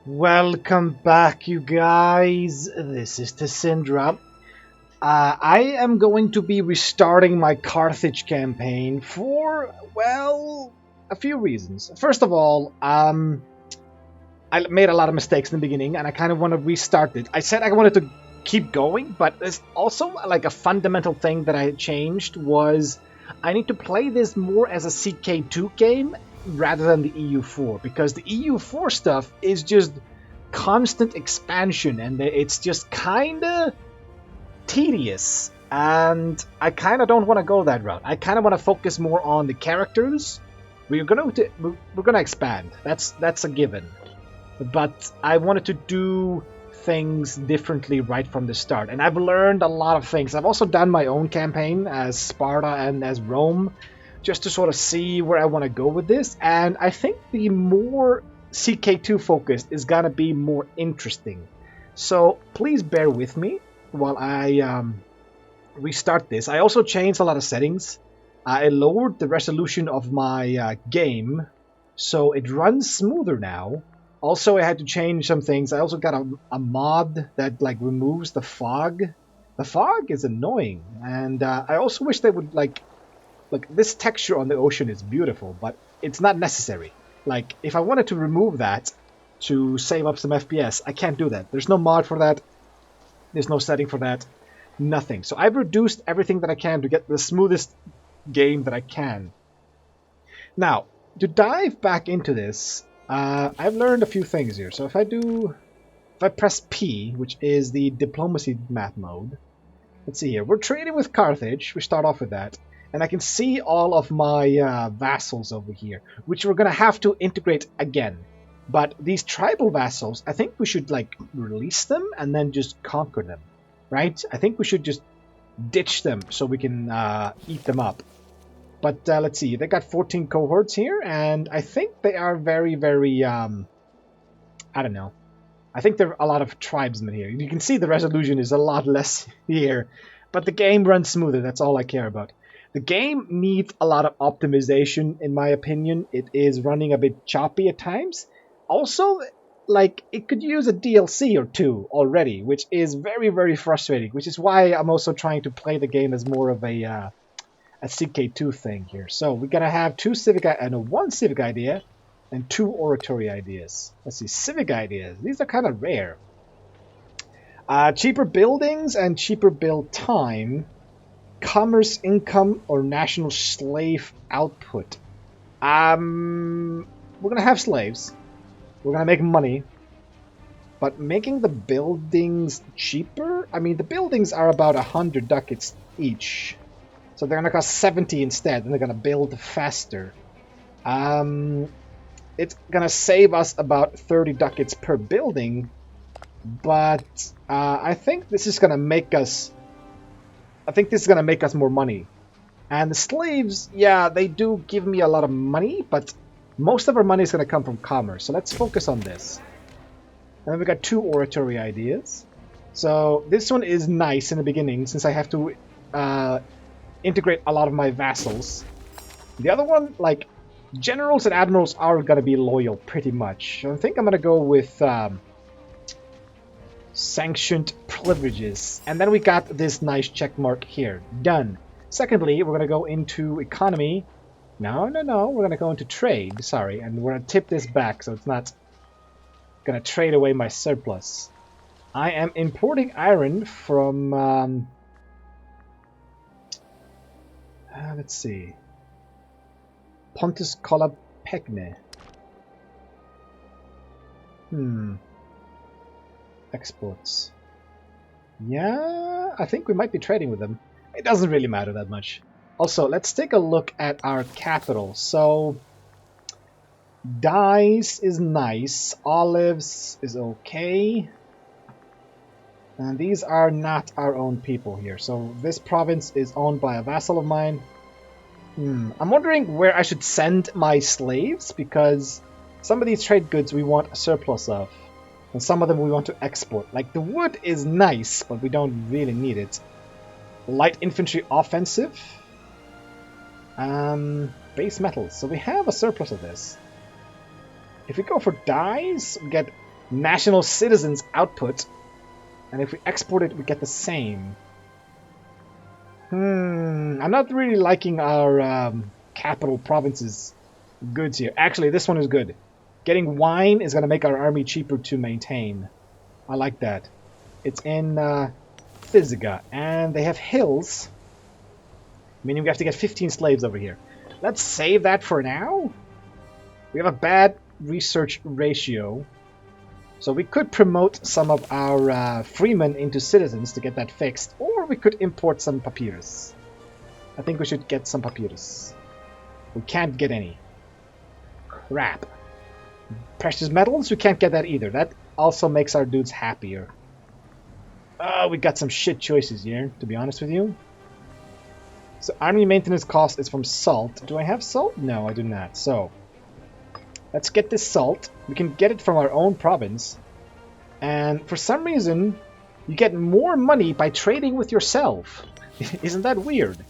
Welcome back, you guys. This is Syndra. I am going to be restarting my Carthage campaign for, well, a few reasons. First of all, I made a lot of mistakes in the beginning, and I kind of want to restart it. I said I wanted to keep going, but there's also like a fundamental thing that I changed was I need to play this more as a CK2 game rather than the EU4, because the EU4 stuff is just constant expansion, and it's just kind of tedious, and I kind of don't want to go that route. I kind of want to focus more on the characters. We're gonna expand. That's a given. But I wanted to do things differently right from the start, and I've learned a lot of things. I've also done my own campaign as Sparta and as Rome, just to sort of see where I want to go with this, and I think the more CK2 focused is gonna be more interesting. So please bear with me while I restart this. I also changed a lot of settings. I lowered the resolution of my game, so it runs smoother now. Also, I had to change some things. I also got a mod that like removes the fog. The fog is annoying, and I also wish they would like this texture on the ocean is beautiful, but it's not necessary. Like, if I wanted to remove that to save up some FPS, I can't do that. There's no mod for that. There's no setting for that. Nothing. So I've reduced everything that I can to get the smoothest game that I can. Now, to dive back into this, I've learned a few things here. So if I press P, which is the diplomacy map mode, let's see here. We're trading with Carthage. We start off with that. And I can see all of my vassals over here, which we're going to have to integrate again. But these tribal vassals, I think we should like release them and then just conquer them, right? I think we should just ditch them so we can eat them up. But let's see, they got 14 cohorts here, and I think they are very, very, I don't know. I think there are a lot of tribesmen here. You can see the resolution is a lot less here, but the game runs smoother. That's all I care about. The game needs a lot of optimization, in my opinion. It is running a bit choppy at times. Also, like, it could use a DLC or two already, which is very, very frustrating, which is why I'm also trying to play the game as more of a CK2 thing here. So we're going to have one civic idea and 2 oratory ideas. Let's see, civic ideas. These are kind of rare. Cheaper buildings and cheaper build time. Commerce income or national slave output. We're gonna have slaves. We're gonna make money. But making the buildings cheaper? I mean, the buildings are about 100 ducats each. So they're gonna cost 70 instead, and they're gonna build faster. It's gonna save us about 30 ducats per building. But I think this is gonna make us more money. And the slaves, yeah, they do give me a lot of money, but most of our money is going to come from commerce. So let's focus on this. And then we got 2 oratory ideas. So this one is nice in the beginning, since I have to integrate a lot of my vassals. The other one, like, generals and admirals are going to be loyal pretty much. So I think I'm going to go with sanctioned privileges. And then we got this nice check mark here. Done. Secondly, we're going to go into economy. No. We're going to go into trade. Sorry. And we're going to tip this back so it's not going to trade away my surplus. I am importing iron from... let's see. Pontus Colla Pegne. Exports. Yeah, I think we might be trading with them. It doesn't really matter that much. Also, let's take a look at our capital. So, dyes is nice. Olives is okay. And these are not our own people here. So, this province is owned by a vassal of mine. I'm wondering where I should send my slaves, because some of these trade goods we want a surplus of. And some of them we want to export. Like, the wood is nice, but we don't really need it. Light infantry offensive. Base metals. So we have a surplus of this. If we go for dyes, we get national citizens output. And if we export it, we get the same. I'm not really liking our capital provinces goods here. Actually, this one is good. Getting wine is going to make our army cheaper to maintain. I like that. It's in Thisiga, and they have hills, meaning we have to get 15 slaves over here. Let's save that for now. We have a bad research ratio, so we could promote some of our freemen into citizens to get that fixed, or we could import some papyrus. I think we should get some papyrus. We can't get any. Crap. Precious metals, we can't get that either. That also makes our dudes happier. Oh, we got some shit choices here, to be honest with you. So army maintenance cost is from salt. Do I have salt? No, I do not. So let's get this salt. We can get it from our own province. And for some reason, you get more money by trading with yourself. Isn't that weird?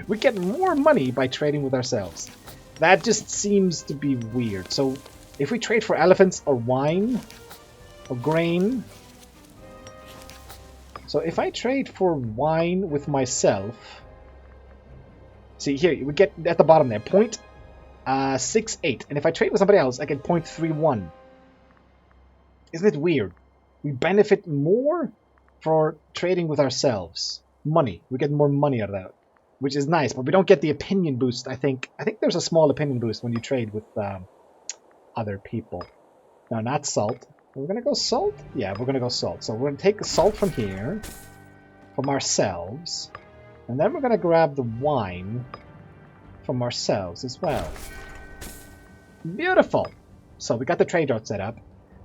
We get more money by trading with ourselves. That just seems to be weird. So if we trade for elephants or wine or grain... So if I trade for wine with myself... See here, we get at the bottom there, 0.68. And if I trade with somebody else, I get 0.31. Isn't it weird? We benefit more for trading with ourselves. Money. We get more money out of that. Which is nice, but we don't get the opinion boost, I think. I think there's a small opinion boost when you trade with other people. No, not salt. We're going to go salt? Yeah, we're going to go salt. So we're going to take the salt from here, from ourselves, and then we're going to grab the wine from ourselves as well. Beautiful! So we got the trade route set up.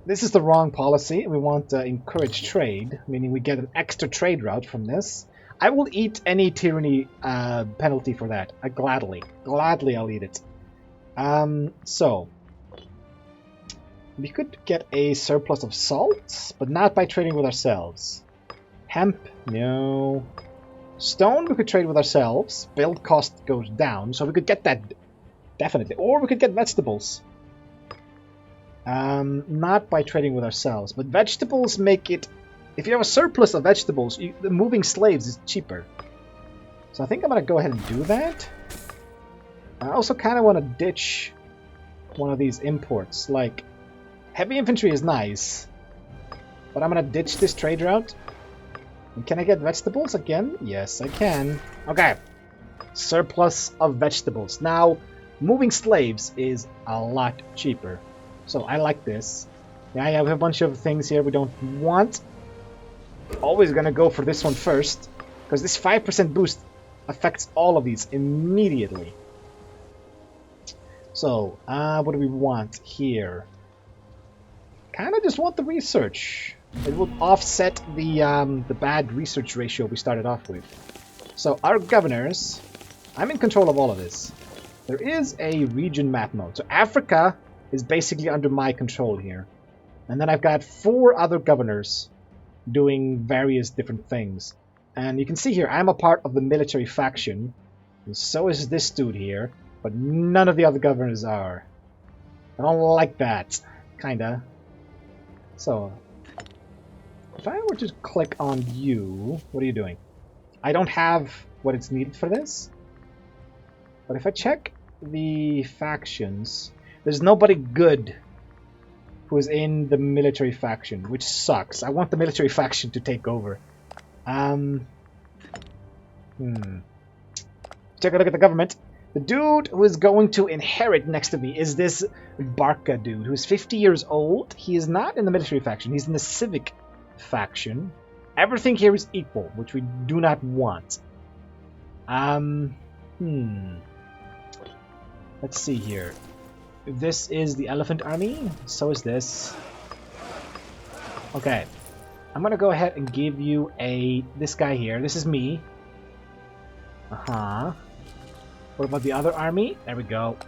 This is the wrong policy. We want to encourage trade, meaning we get an extra trade route from this. I will eat any tyranny penalty for that. Gladly I'll eat it. So we could get a surplus of salt, but not by trading with ourselves. Hemp, no. Stone, we could trade with ourselves. Build cost goes down, so we could get that definitely. Or we could get vegetables. Not by trading with ourselves, but vegetables make it. If you have a surplus of vegetables, the moving slaves is cheaper. So I think I'm going to go ahead and do that. I also kind of want to ditch one of these imports. Like, heavy infantry is nice, but I'm going to ditch this trade route. And can I get vegetables again? Yes, I can. Okay. Surplus of vegetables. Now, moving slaves is a lot cheaper. So I like this. Yeah, I have a bunch of things here we don't want. Always gonna go for this one first, because this 5% boost affects all of these immediately. So, what do we want here? Kind of just want the research. It will offset the bad research ratio we started off with. So, our governors, I'm in control of all of this. There is a region map mode. So, Africa is basically under my control here. And then I've got 4 other governors doing various different things. And you can see here, I'm a part of the military faction. And so is this dude here. But none of the other governors are. I don't like that. Kinda. So, if I were to click on you, what are you doing? I don't have what is needed for this. But if I check the factions, there's nobody good who is in the military faction, which sucks. I want the military faction to take over. Take a look at the government. The dude who is going to inherit next to me is this Barca dude, who is 50 years old. He is not in the military faction. He's in the civic faction. Everything here is equal, which we do not want. Let's see here. This is the elephant army. So is this. Okay. I'm gonna go ahead and give you this guy here. This is me. What about the other army? There we go.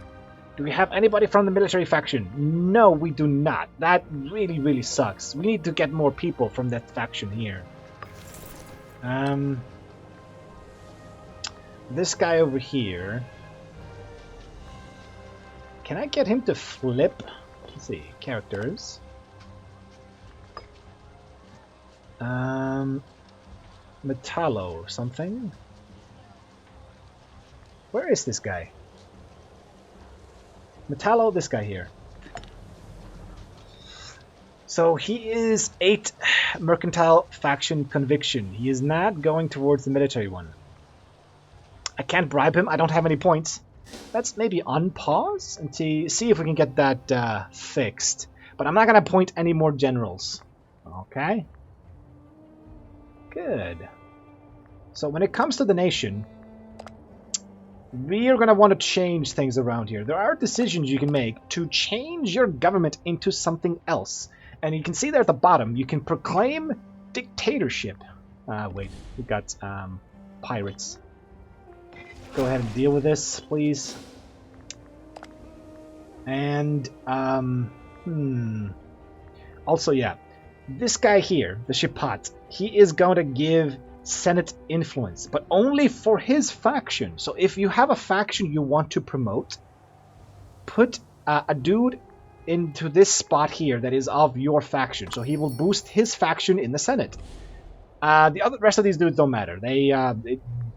Do we have anybody from the military faction? No, we do not. That really, really sucks. We need to get more people from that faction here. This guy over here. Can I get him to flip? Let's see. Characters. Metallo something. Where is this guy? Metallo, this guy here. So he is 8 mercantile faction conviction. He is not going towards the military one. I can't bribe him. I don't have any points. Let's maybe unpause and see if we can get that fixed. But I'm not going to appoint any more generals. Okay. Good. So when it comes to the nation, we are going to want to change things around here. There are decisions you can make to change your government into something else. And you can see there at the bottom, you can proclaim dictatorship. Wait, we got pirates. Go ahead and deal with this, please. And, also, yeah, this guy here, the Shipat, he is going to give Senate influence, but only for his faction. So if you have a faction you want to promote, put a dude into this spot here that is of your faction. So he will boost his faction in the Senate. The rest of these dudes don't matter. They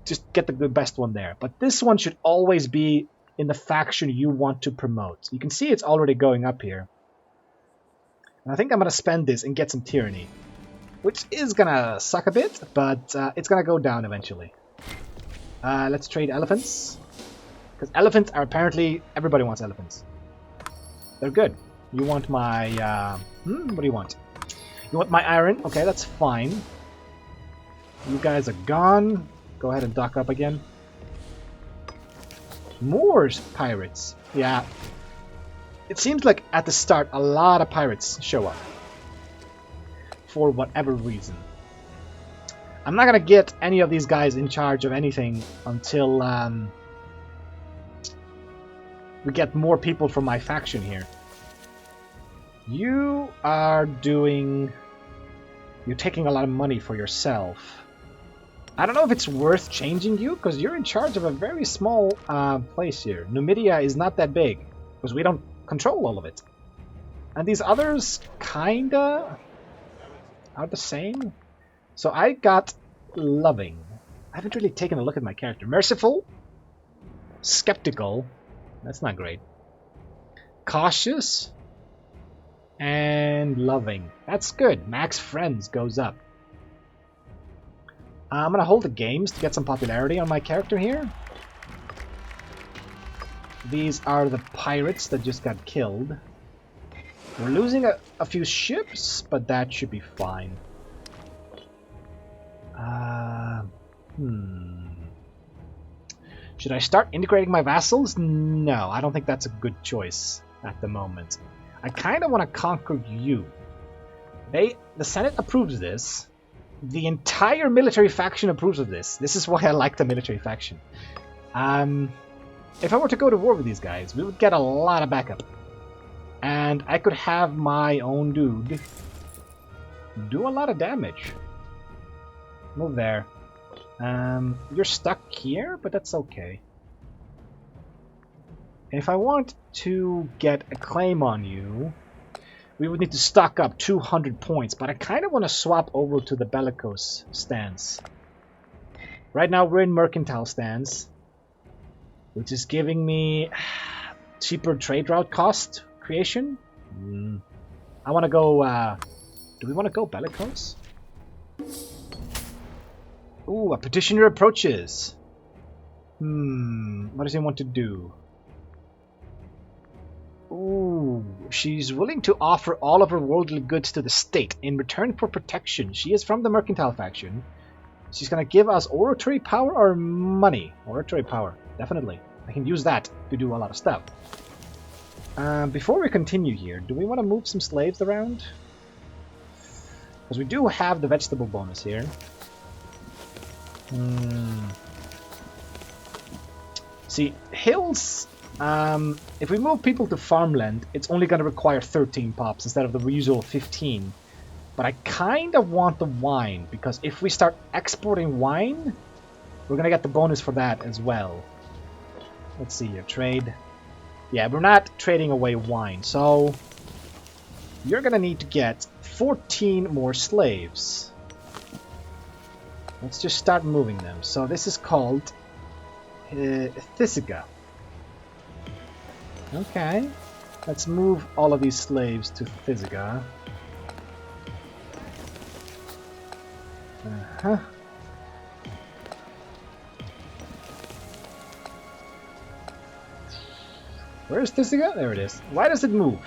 just get the best one there. But this one should always be in the faction you want to promote. You can see it's already going up here. And I think I'm going to spend this and get some tyranny. Which is going to suck a bit, but it's going to go down eventually. Let's trade elephants. Because elephants are apparently... Everybody wants elephants. They're good. You want my... what do you want? You want my iron? Okay, that's fine. You guys are gone. Go ahead and dock up again. More pirates. Yeah. It seems like at the start a lot of pirates show up. For whatever reason. I'm not going to get any of these guys in charge of anything until we get more people from my faction here. You are doing... You're taking a lot of money for yourself. I don't know if it's worth changing you, because you're in charge of a very small place here. Numidia is not that big, because we don't control all of it. And these others kinda are the same. So I got loving. I haven't really taken a look at my character. Merciful. Skeptical. That's not great. Cautious. And loving. That's good. Max friends goes up. I'm going to hold the games to get some popularity on my character here. These are the pirates that just got killed. We're losing a few ships, but that should be fine. Should I start integrating my vassals? No, I don't think that's a good choice at the moment. I kind of want to conquer you. The Senate approves this. The entire military faction approves of this. This is why I like the military faction. If I were to go to war with these guys, we would get a lot of backup. And I could have my own dude do a lot of damage. Move there. You're stuck here, but that's okay. If I want to get a claim on you, we would need to stock up 200 points, but I kind of want to swap over to the bellicose stance. Right now we're in mercantile stance, which is giving me cheaper trade route cost creation. I want to go, do we want to go bellicose? Ooh, a petitioner approaches. What does he want to do? Ooh, she's willing to offer all of her worldly goods to the state in return for protection. She is from the mercantile faction. She's going to give us oratory power or money? Oratory power, definitely. I can use that to do a lot of stuff. Before we continue here, do we want to move some slaves around? Because we do have the vegetable bonus here. See, hills... if we move people to farmland, it's only going to require 13 pops instead of the usual 15. But I kind of want the wine, because if we start exporting wine, we're going to get the bonus for that as well. Let's see here, trade. Yeah, we're not trading away wine, so you're going to need to get 14 more slaves. Let's just start moving them. So this is called Thisiga. Okay. Let's move all of these slaves to Thisiga. Uh-huh. Where's Thisiga? There it is. Why does it move?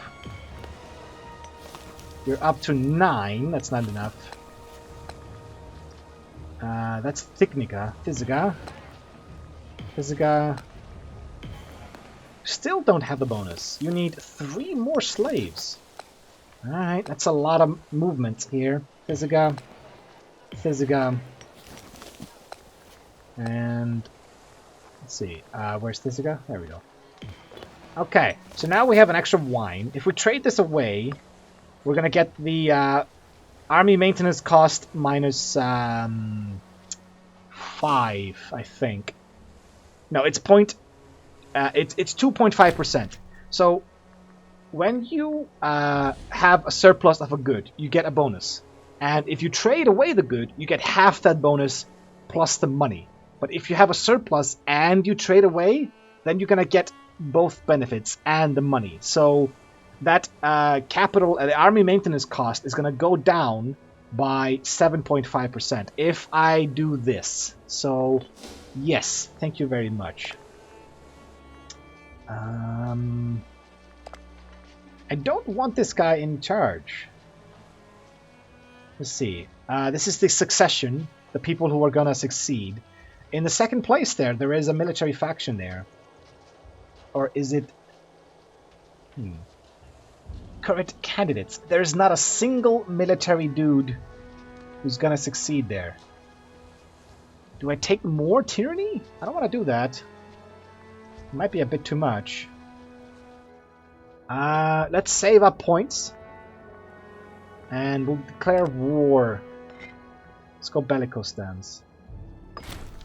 You're up to 9. That's not enough. That's Thicnica. Thisiga. Thisiga. Still don't have the bonus. You need 3 more slaves. Alright, that's a lot of movement here. Thisiga. Thisiga. And let's see. Where's Thisiga? There we go. Okay, so now we have an extra wine. If we trade this away, we're gonna get the army maintenance cost minus 5, I think. No, it's it's 2.5%. So when you have a surplus of a good, you get a bonus. And if you trade away the good, you get half that bonus plus the money. But if you have a surplus and you trade away, then you're gonna get both benefits and the money. So that the army maintenance cost is gonna go down by 7.5% if I do this. So yes, thank you very much. I don't want this guy in charge. Let's see. This is the succession, the people who are gonna succeed. In the second place there is a military faction there. Or is it... Current candidates. There's not a single military dude who's gonna succeed there. Do I take more tyranny? I don't want to do that. It might be a bit too much. Let's save up points. And we'll declare war. Let's go bellicose stance.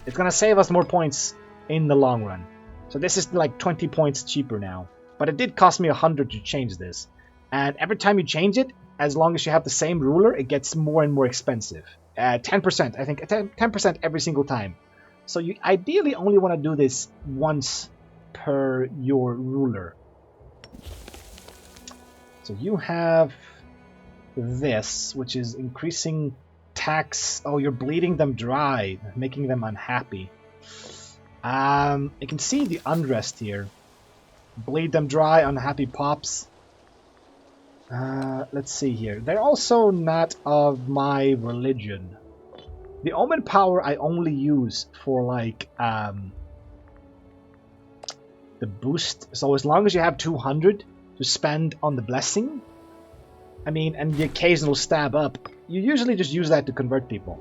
It's gonna save us more points in the long run. So this is like 20 points cheaper now. But it did cost me 100 to change this. And every time you change it, as long as you have the same ruler, it gets more and more expensive. 10%, I think. 10% every single time. So you ideally only want to do this once per your ruler. So you have this, which is increasing tax. Oh, you're bleeding them dry, making them unhappy. You can see the unrest here. Bleed them dry, unhappy pops. Let's see here. They're also not of my religion. The omen power I only use for like the boost. So as long as you have 200 to spend on the blessing, I mean, and the occasional stab up, you usually just use that to convert people.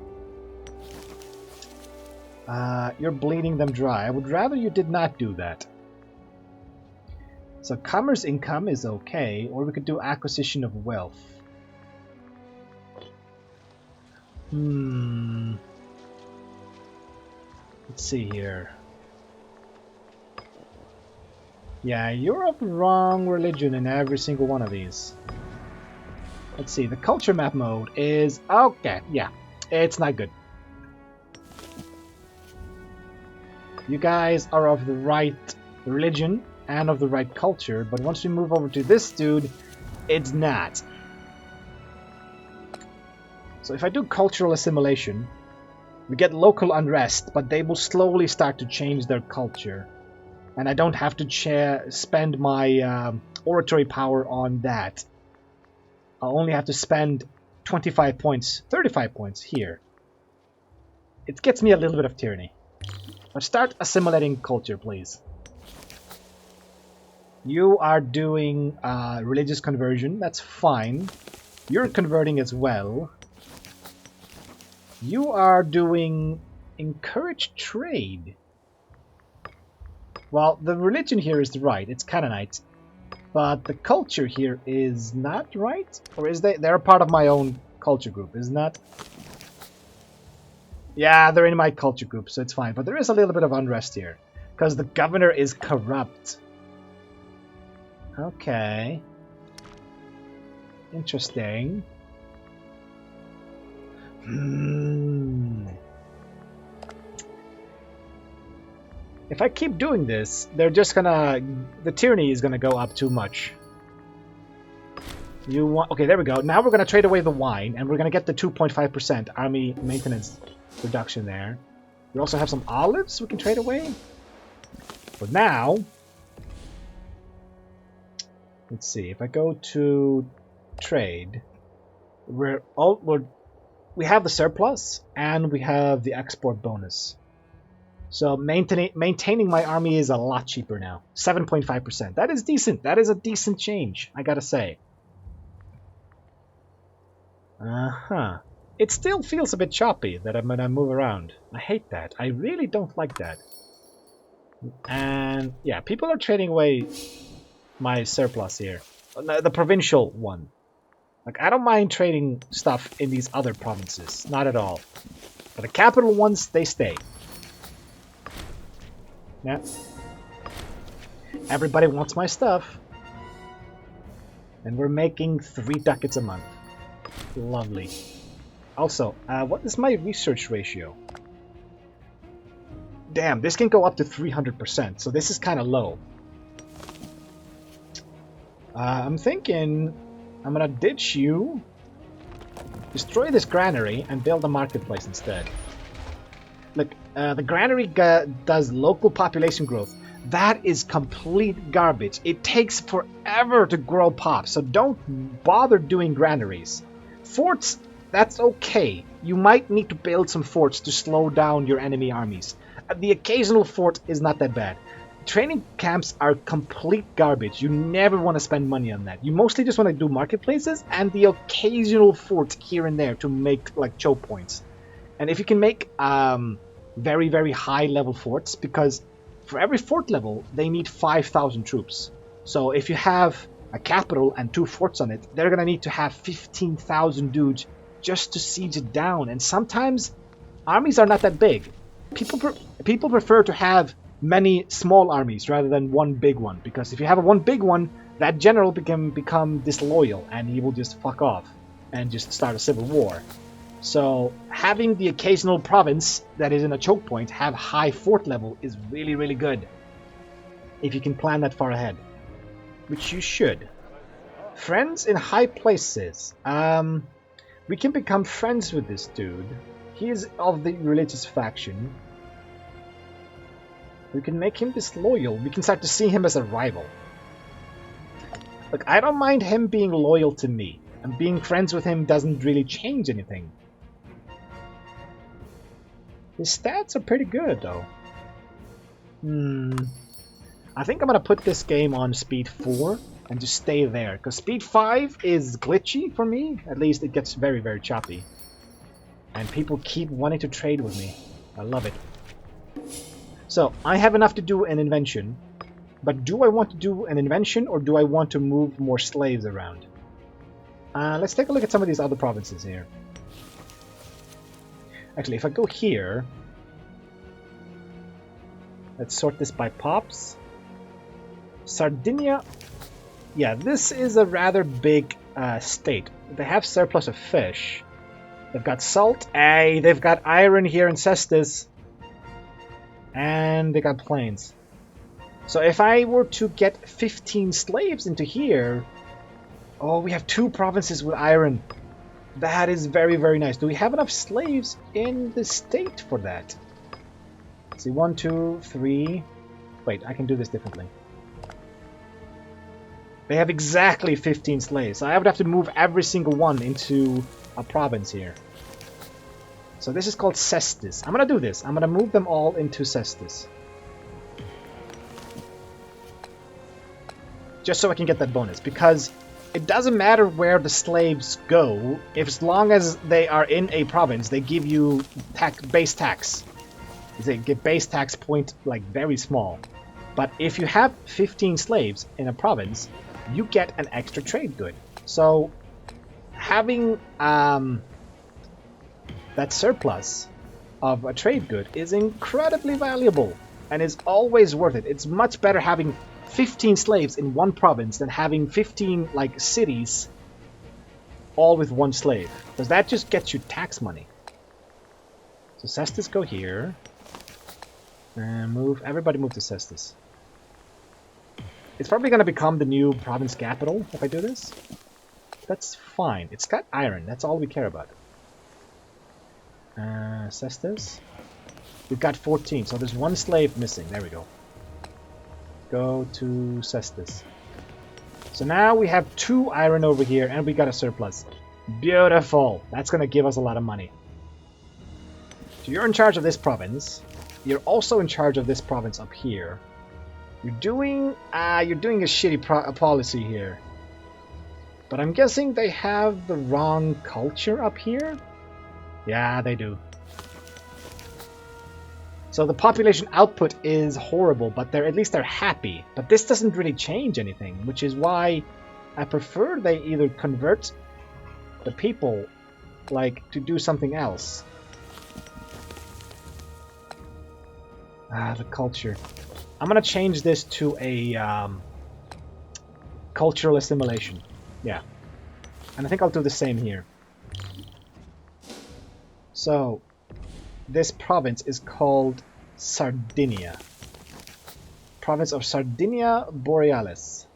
You're bleeding them dry. I would rather you did not do that. So commerce income is okay, or we could do acquisition of wealth. Let's see here. Yeah, you're of the wrong religion in every single one of these. Let's see, the culture map mode is... Okay, yeah, it's not good. You guys are of the right religion and of the right culture, but once we move over to this dude, it's not. So if I do cultural assimilation, we get local unrest, but they will slowly start to change their culture. And I don't have to spend my oratory power on that. I'll only have to spend 25 points, 35 points here. It gets me a little bit of tyranny. But start assimilating culture, please. You are doing religious conversion. That's fine. You're converting as well. You are doing encourage trade. Well, the religion here is right. It's Canaanite. But the culture here is not right? Or is they're a part of my own culture group, isn't that? Yeah, they're in my culture group, so it's fine. But there is a little bit of unrest here. Because the governor is corrupt. Okay. Interesting. If I keep doing this, they're just gonna... The tyranny is gonna go up too much. You want... Okay, there we go. Now we're gonna trade away the wine, and we're gonna get the 2.5% army maintenance reduction there. We also have some olives we can trade away. But now... Let's see, if I go to trade, we have the surplus, and we have the export bonus. So maintaining my army is a lot cheaper now. 7.5%. That is decent. That is a decent change, I gotta say. It still feels a bit choppy that I'm gonna move around. I hate that. I really don't like that. And yeah, people are trading away my surplus here. The provincial one. Like, I don't mind trading stuff in these other provinces. Not at all. But the capital ones, they stay. Yeah. Everybody wants my stuff. And we're making 3 ducats a month. Lovely. Also, what is my research ratio? Damn, this can go up to 300%, so this is kind of low. I'm thinking I'm gonna ditch you, destroy this granary, and build a marketplace instead. Look, the granary does local population growth. That is complete garbage. It takes forever to grow pop, so don't bother doing granaries. Forts, that's okay. You might need to build some forts to slow down your enemy armies. The occasional fort is not that bad. Training camps are complete garbage. You never want to spend money on that. You mostly just want to do marketplaces and the occasional fort here and there to make like choke points. And if you can make very, very high level forts, because for every fort level, they need 5,000 troops. So if you have a capital and 2 forts on it, they're going to need to have 15,000 dudes just to siege it down. And sometimes armies are not that big. People prefer to have many small armies rather than one big one, because if you have one big one, that general can become disloyal and he will just fuck off and just start a civil war. So having the occasional province that is in a choke point have high fort level is really, really good. If you can plan that far ahead. Which you should. Friends in high places. We can become friends with this dude. He is of the religious faction. We can make him disloyal. We can start to see him as a rival. Look, I don't mind him being loyal to me. And being friends with him doesn't really change anything. His stats are pretty good, though. I think I'm going to put this game on speed 4 and just stay there. Because speed 5 is glitchy for me. At least it gets very, very choppy. And people keep wanting to trade with me. I love it. So, I have enough to do an invention. But do I want to do an invention or do I want to move more slaves around? Let's take a look at some of these other provinces here. Actually, if I go here... Let's sort this by pops. Sardinia. Yeah, this is a rather big state. They have surplus of fish. They've got salt. Hey, they've got iron here in Cestus. And they got plains. So if I were to get 15 slaves into here... Oh, we have 2 provinces with iron. That is very, very nice. Do we have enough slaves in the state for that? Let's see, 1, 2, 3... Wait, I can do this differently. They have exactly 15 slaves. So I would have to move every single one into a province here. So this is called Cestus. I'm going to do this. I'm going to move them all into Cestus. Just so I can get that bonus. Because it doesn't matter where the slaves go. If as long as they are in a province, they give you base tax. They get base tax point like very small. But if you have 15 slaves in a province, you get an extra trade good. So having that surplus of a trade good is incredibly valuable and is always worth it. It's much better having 15 slaves in one province than having 15 like cities all with 1 slave, because that just gets you tax money. So Cestus go here. Everybody move to Cestus. It's probably going to become the new province capital if I do this. That's fine. It's got iron. That's all we care about. Cestus. We've got 14, so there's one slave missing. There we go. Go to Cestus. So now we have 2 iron over here, and we got a surplus. Beautiful! That's going to give us a lot of money. So you're in charge of this province. You're also in charge of this province up here. You're doing a shitty policy here. But I'm guessing they have the wrong culture up here? Yeah, they do. So the population output is horrible, but at least they're happy. But this doesn't really change anything, which is why I prefer they either convert the people, like, to do something else. The culture. I'm gonna change this to a cultural assimilation. Yeah. And I think I'll do the same here. So, this province is called Sardinia. Province of Sardinia Borealis.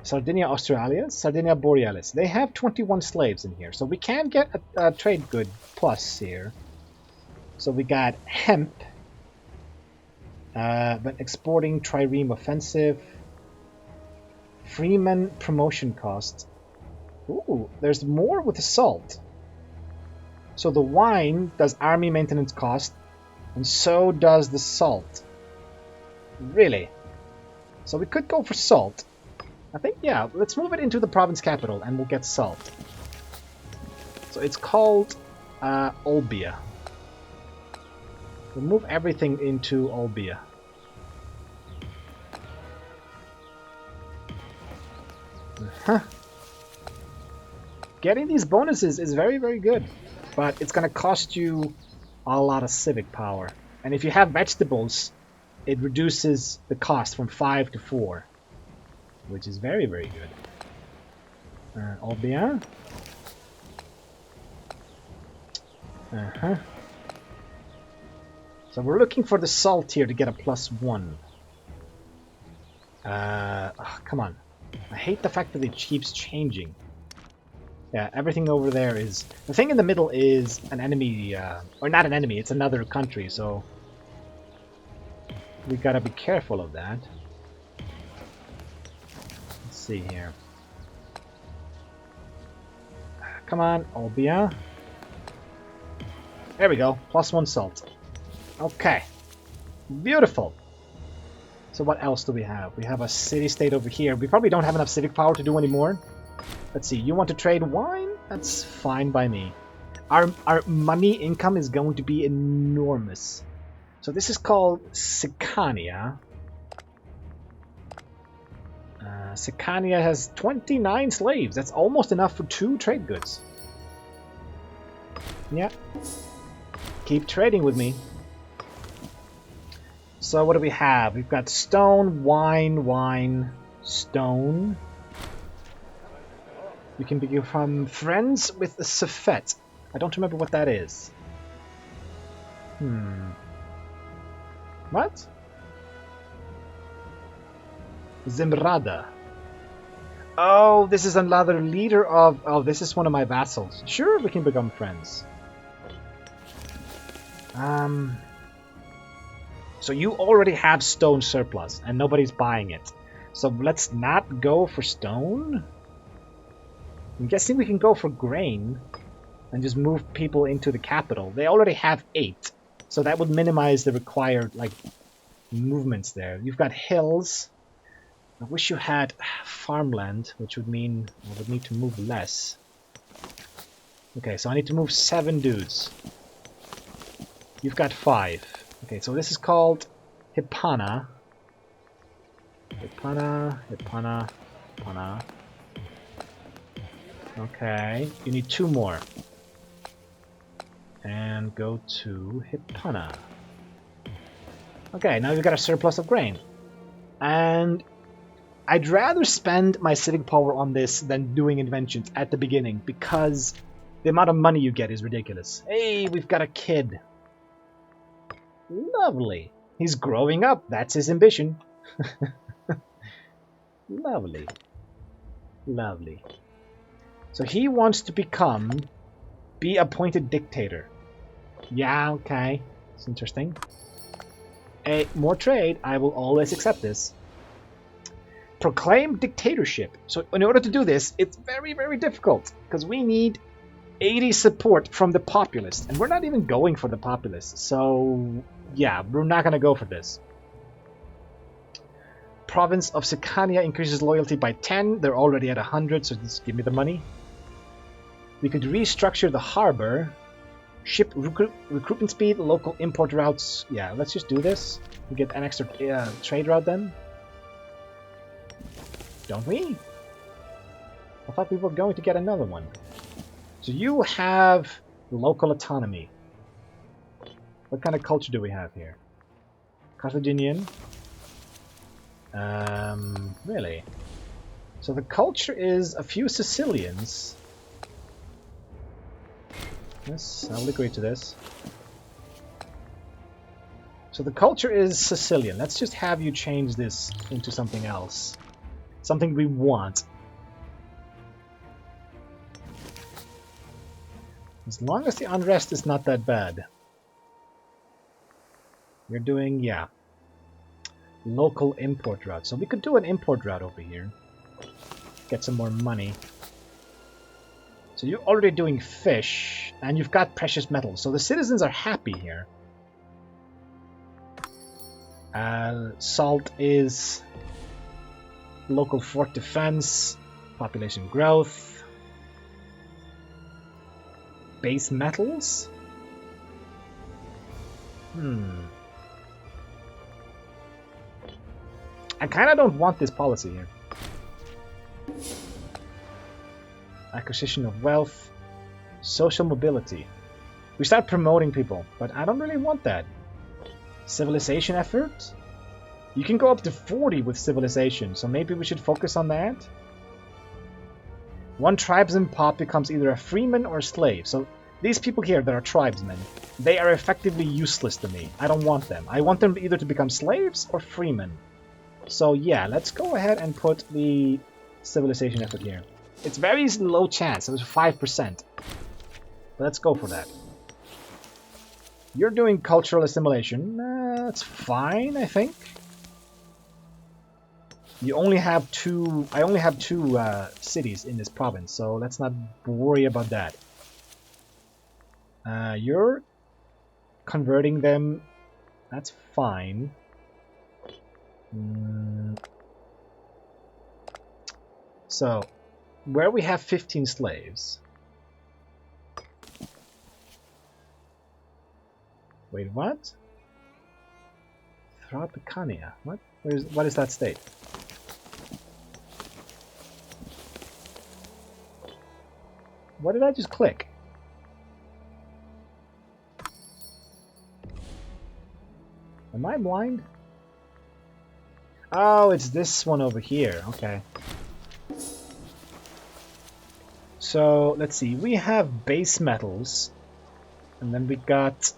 Sardinia Australis, Sardinia Borealis. They have 21 slaves in here, so we can get a trade good plus here. So we got hemp, but exporting trireme offensive, freeman promotion cost. Ooh, there's more with the salt. So the wine does army maintenance cost, and so does the salt. Really? So we could go for salt. I think, yeah, let's move it into the province capital, and we'll get salt. So it's called Olbia. We'll move everything into Olbia. Getting these bonuses is very, very good. But it's going to cost you a lot of civic power. And if you have vegetables, it reduces the cost from 5 to 4. Which is very, very good. Olbia. So we're looking for the salt here to get a +1. Oh, come on. I hate the fact that it keeps changing. Yeah, everything over there is... The thing in the middle is an enemy, or not an enemy, it's another country, so... We gotta be careful of that. Let's see here. Come on, Olbia. There we go, +1 salt. Okay. Beautiful. So what else do we have? We have a city-state over here. We probably don't have enough civic power to do any more. Let's see, you want to trade wine? That's fine by me. Our money income is going to be enormous. So this is called Sicania. Sicania has 29 slaves. That's almost enough for 2 trade goods. Yeah. Keep trading with me. So what do we have? We've got stone, wine, stone. You can become friends with the Safet. I don't remember what that is. What? Zimrada. Oh, this is another leader of... Oh, this is one of my vassals. Sure, we can become friends. So you already have stone surplus, and nobody's buying it. So let's not go for stone. I'm guessing we can go for grain and just move people into the capital. They already have 8, so that would minimize the required, like, movements there. You've got hills. I wish you had farmland, which would mean I would need to move less. Okay, so I need to move 7 dudes. You've got 5. Okay, so this is called Hippana. Hippana. Okay, you need 2 more. And go to Hippana. Okay, now we've got a surplus of grain. And I'd rather spend my civic power on this than doing inventions at the beginning, because The amount of money you get is ridiculous. Hey, we've got a kid. Lovely. He's growing up. That's his ambition. Lovely. Lovely. So he wants to be appointed dictator. Yeah, okay. It's interesting. Hey, more trade. I will always accept this. Proclaim dictatorship. So in order to do this, it's very, very difficult. Because we need 80 support from the populace. And we're not even going for the populace. So, yeah, we're not going to go for this. Province of Sicania increases loyalty by 10. They're already at 100, so just give me the money. We could restructure the harbor. Ship recruitment speed, local import routes. Yeah, let's just do this. We get an extra trade route then. Don't we? I thought we were going to get another one. So you have local autonomy. What kind of culture do we have here? Carthaginian. Really? So the culture is a few Sicilians. Yes, I'll agree to this. So the culture is Sicilian. Let's just have you change this into something else. Something we want. As long as the unrest is not that bad. You're doing, yeah. Local import route. So we could do an import route over here. Get some more money. So you're already doing fish, and you've got precious metals. So the citizens are happy here. Salt is local fort defense, population growth, base metals. I kind of don't want this policy here. Acquisition of wealth, social mobility. We start promoting people, but I don't really want that. Civilization effort? You can go up to 40 with civilization, so maybe we should focus on that. One tribesman pop becomes either a freeman or a slave. So these people here that are tribesmen, they are effectively useless to me. I don't want them. I want them either to become slaves or freemen. So yeah, let's go ahead and put the civilization effort here. It's very low chance. It was 5%. But let's go for that. You're doing cultural assimilation. That's fine, I think. You only have two. I only have two cities in this province, so let's not worry about that. You're converting them. That's fine. So, where we have 15 slaves. Wait, what? Tropicania. What? What is that state? What did I just click? Am I blind? Oh, it's this one over here. Okay. So, let's see. We have base metals. And then we got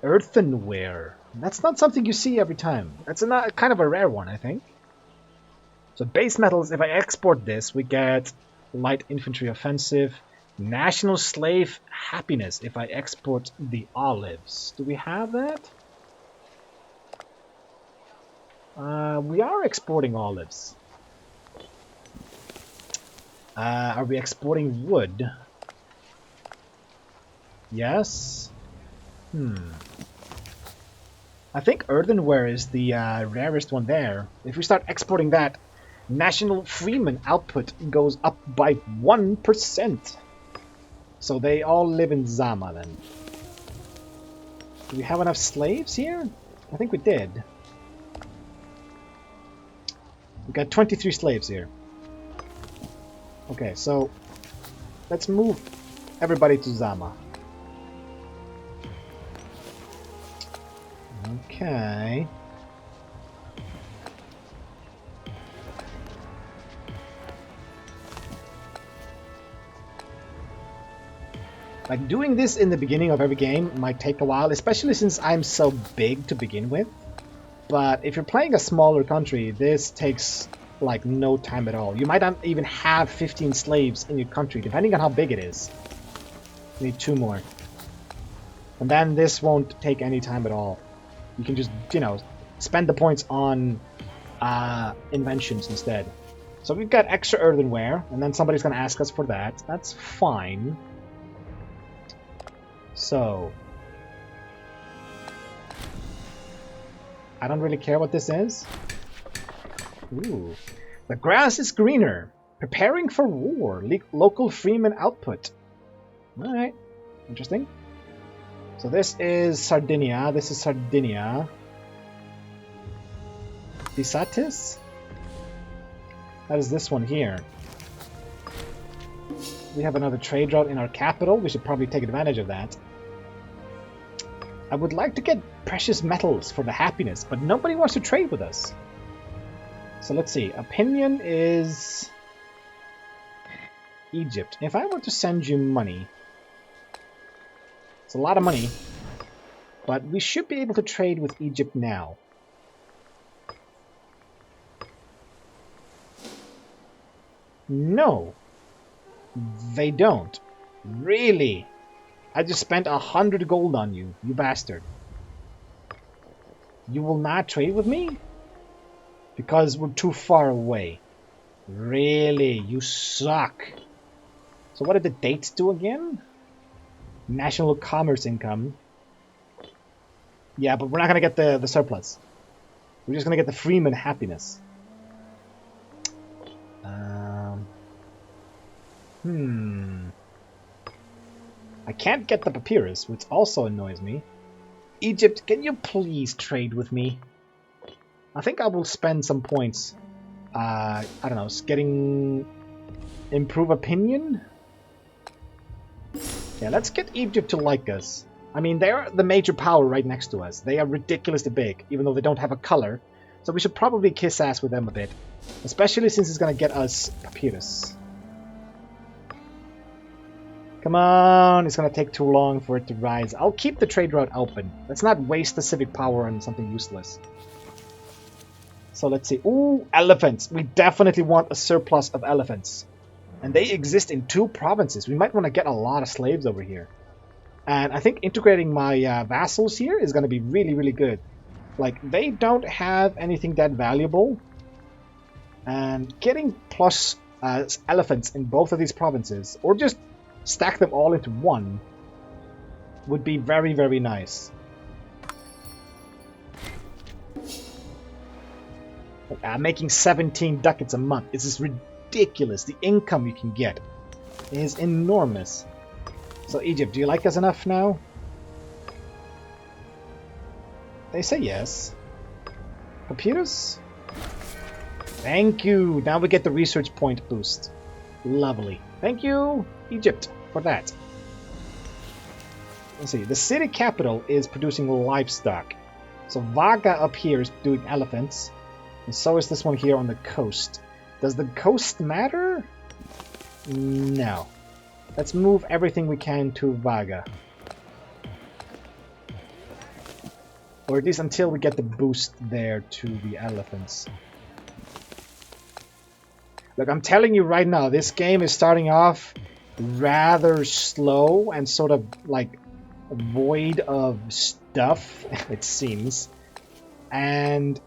earthenware. That's not something you see every time. That's kind of a rare one, I think. So base metals, if I export this, we get light infantry offensive, national slave happiness if I export the olives. Do we have that? We are exporting olives. Are we exporting wood? Yes. I think earthenware is the rarest one there. If we start exporting that, national freeman output goes up by 1%. So they all live in Zama then. Do we have enough slaves here? I think we did. We got 23 slaves here. Okay, so let's move everybody to Zama. Okay. Like, doing this in the beginning of every game might take a while, especially since I'm so big to begin with. But if you're playing a smaller country, this takes, like, no time at all. You might not even have 15 slaves in your country, depending on how big it is. You need 2 more. And then this won't take any time at all. You can just, you know, spend the points on inventions instead. So we've got extra earthenware, and then somebody's going to ask us for that. That's fine. So, I don't really care what this is. Ooh. The grass is greener. Preparing for war. Local freeman output. Alright. Interesting. So this is Sardinia. This is Sardinia. Bisatis? That is this one here. We have another trade route in our capital. We should probably take advantage of that. I would like to get precious metals for the happiness, but nobody wants to trade with us. So let's see. Opinion is Egypt. If I were to send you money, it's a lot of money, but we should be able to trade with Egypt now. No, they don't. Really? I just spent 100 gold on you, you bastard. You will not trade with me? Because we're too far away. Really? You suck. So what did the dates do again? National commerce income. Yeah, but we're not going to get the surplus. We're just going to get the freeman happiness. I can't get the papyrus, which also annoys me. Egypt, can you please trade with me? I think I will spend some points. I don't know, getting improve opinion? Yeah, let's get Egypt to like us. I mean, they're the major power right next to us. They are ridiculously big, even though they don't have a color. So we should probably kiss ass with them a bit. Especially since it's going to get us papyrus. Come on, it's going to take too long for it to rise. I'll keep the trade route open. Let's not waste the civic power on something useless. So let's see. Ooh, elephants. We definitely want a surplus of elephants. And they exist in 2 provinces. We might want to get a lot of slaves over here. And I think integrating my vassals here is going to be really, really good. Like, they don't have anything that valuable. And getting plus elephants in both of these provinces, or just stack them all into one, would be very, very nice. Making 17 ducats a month. This is ridiculous. The income you can get is enormous. So Egypt, do you like us enough now? They say yes. Papyrus? Thank you. Now we get the research point boost. Lovely. Thank you, Egypt, for that. Let's see. The city capital is producing livestock. So Vaga up here is doing elephants. And so is this one here on the coast. Does the coast matter? No. Let's move everything we can to Vaga. Or at least until we get the boost there to the elephants. Look, I'm telling you right now, this game is starting off rather slow and sort of like void of stuff, it seems. And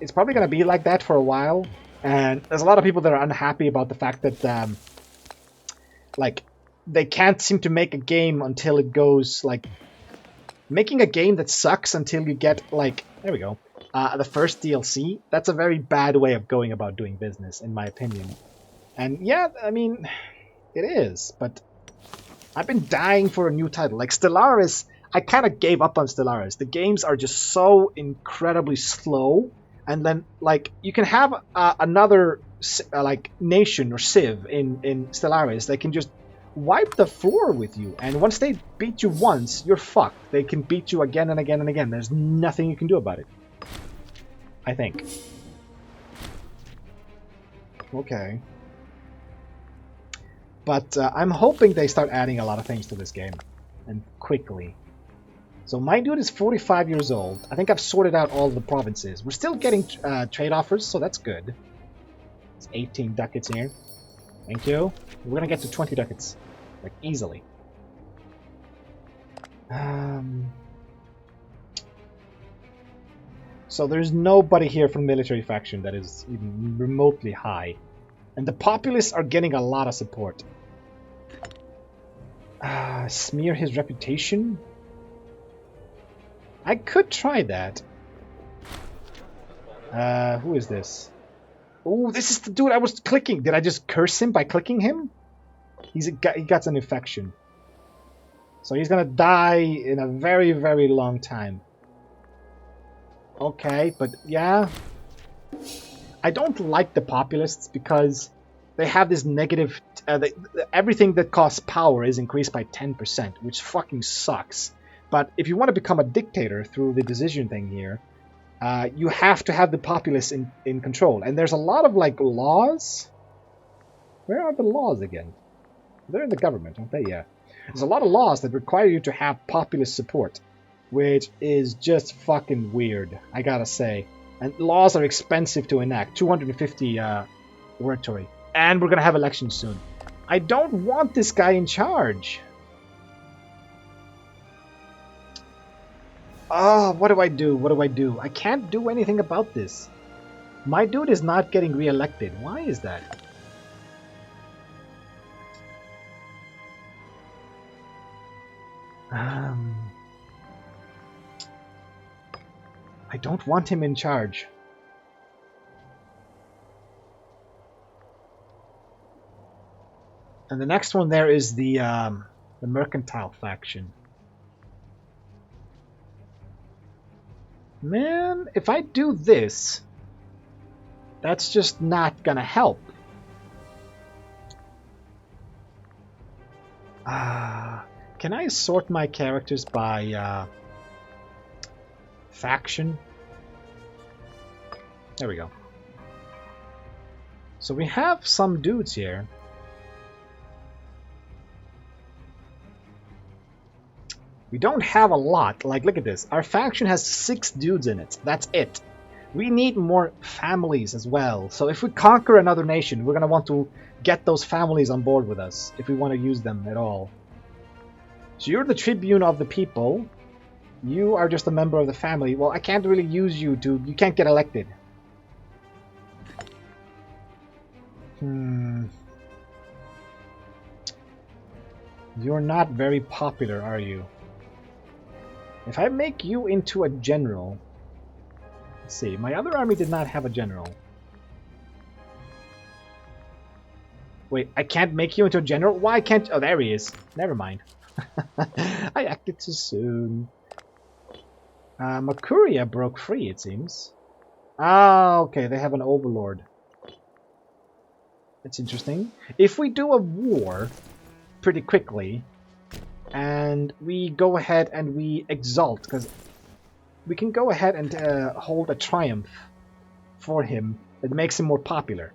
it's probably going to be like that for a while. And there's a lot of people that are unhappy about the fact that, like, they can't seem to make a game until it goes, like, making a game that sucks until you get, like, there we go, the first DLC. That's a very bad way of going about doing business, in my opinion. And yeah, I mean, it is, but I've been dying for a new title. Like, Stellaris, I kind of gave up on Stellaris. The games are just so incredibly slow. And then, like, you can have another, like, nation or civ in Stellaris. They can just wipe the floor with you. And once they beat you once, you're fucked. They can beat you again and again and again. There's nothing you can do about it. I think. Okay. But I'm hoping they start adding a lot of things to this game. And quickly. So my dude is 45 years old. I think I've sorted out all the provinces. We're still getting trade offers, so that's good. It's 18 ducats here. Thank you. We're gonna get to 20 ducats. Like, easily. So there's nobody here from military faction that is even remotely high. And the populace are getting a lot of support. Smear his reputation? I could try that. Who is this? Oh, this is the dude I was clicking. Did I just curse him by clicking him? He got an infection. So he's gonna die in a very, very long time. Okay, but yeah. I don't like the populists because they have this negative... everything that costs power is increased by 10%, which fucking sucks. But if you want to become a dictator through the decision thing here, you have to have the populace in control. And there's a lot of, like, laws. Where are the laws again? They're in the government, aren't they? Yeah. There's a lot of laws that require you to have populist support, which is just fucking weird, I gotta say. And laws are expensive to enact. 250 oratory. And we're gonna have elections soon. I don't want this guy in charge. Oh, what do I do? What do I do? I can't do anything about this. My dude is not getting re-elected. Why is that? I don't want him in charge. And the next one there is the mercantile faction. Man, if I do this, that's just not gonna help. Can I sort my characters by faction? There we go. So we have some dudes here. We don't have a lot. Like, look at this. Our faction has 6 dudes in it. That's it. We need more families as well. So if we conquer another nation, we're going to want to get those families on board with us if we want to use them at all. So you're the tribune of the people. You are just a member of the family. Well, I can't really use you to... You can't get elected. You're not very popular, are you? If I make you into a general... Let's see. My other army did not have a general. Wait, I can't make you into a general? Why can't... Oh, there he is. Never mind. I acted too soon. Makuria broke free, it seems. Ah, okay. They have an overlord. That's interesting. If we do a war pretty quickly, and we go ahead and we exalt, because we can go ahead and hold a triumph for him that makes him more popular.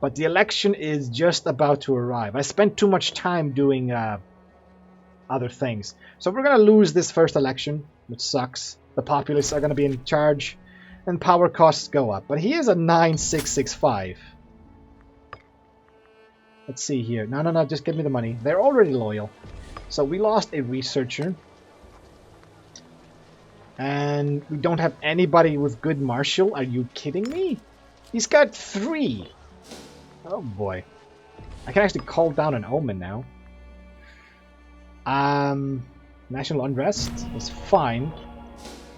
But the election is just about to arrive. I spent too much time doing other things. So we're going to lose this first election, which sucks. The populists are going to be in charge, and power costs go up. But he is a 9665. Let's see here. No, just give me the money. They're already loyal. So we lost a researcher. And we don't have anybody with good martial. Are you kidding me? He's got 3. Oh boy. I can actually call down an omen now. National unrest is fine.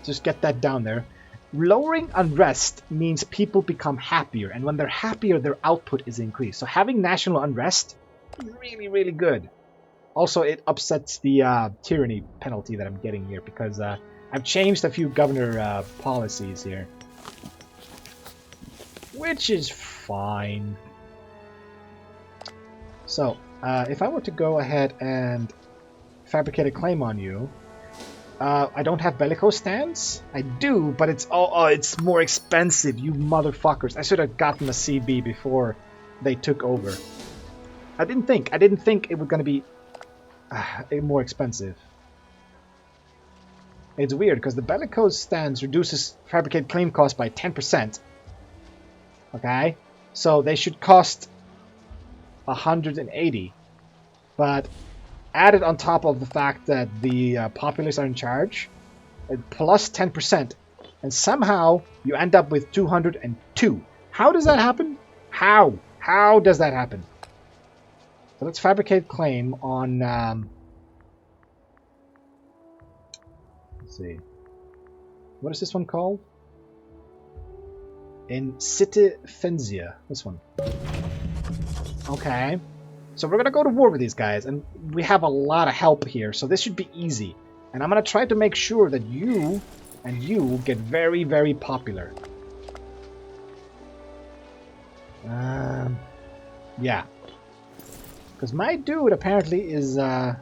Just get that down there. Lowering unrest means people become happier, and when they're happier, their output is increased. So having national unrest is really, really good. Also, it upsets the tyranny penalty that I'm getting here, because I've changed a few governor policies here. Which is fine. So, if I were to go ahead and fabricate a claim on you, I don't have bellicose stance. I do, but it's it's more expensive, you motherfuckers. I should have gotten a CB before they took over. I didn't think it was going to be more expensive. It's weird because the bellicose stance reduces fabricate claim cost by 10%. Okay, so they should cost 180, but added on top of the fact that the populace are in charge, plus 10%, and somehow you end up with 202. How does that happen? How? How does that happen? So let's fabricate claim on... let's see. What is this one called? In City Fenzia. This one. Okay. So we're going to go to war with these guys, and we have a lot of help here, so this should be easy. And I'm going to try to make sure that you and you get very, very popular. Yeah. Because my dude apparently is not